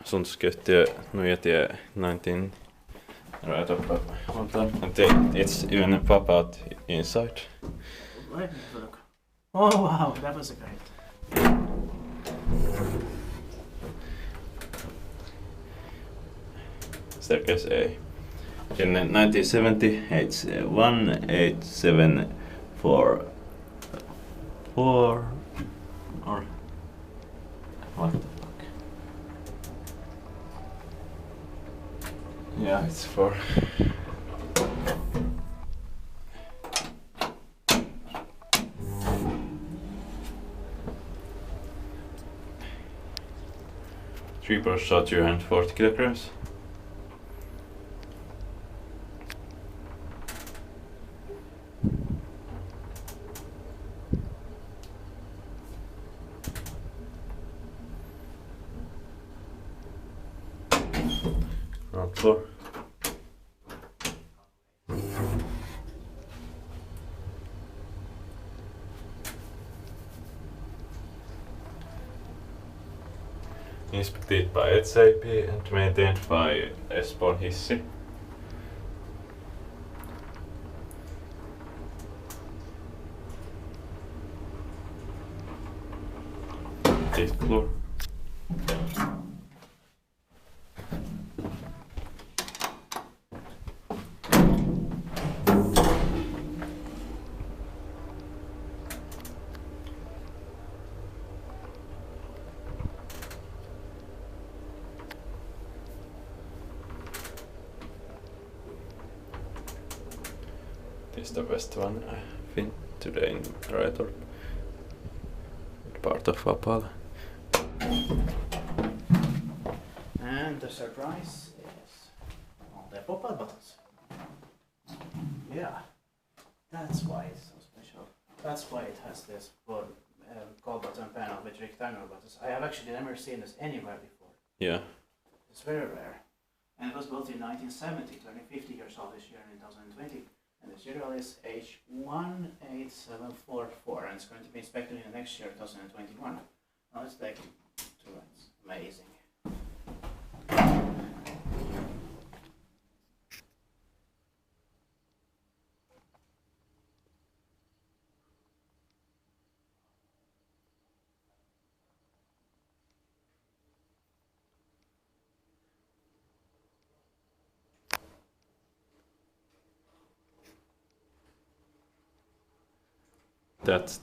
Sundskötte Nuijatie 19 Rajatorppa. And it's even pop out inside. Let me have a look. Oh wow, that was a great. Staircase A. In 1970, it's 18744. Or what the fuck? Yeah, it's 4. Three per shot, 240 kilograms. Ground floor. Inspected by SAP and maintained by Espoon Hissi. Fifth floor. This is the best one, I think, today in Rajatorppa, part of Vapaala. And the surprise is all the pop-out buttons. Yeah, that's why it's so special. That's why it has this call button panel with rectangular buttons. I have actually never seen this anywhere before. Yeah. It's very rare. And it was built in 1970, turning 50 years old this year in 2020. And the serial is H18744, and it's going to be inspected in the next year, 2021. Now let's take 2 runs. Amazing. That's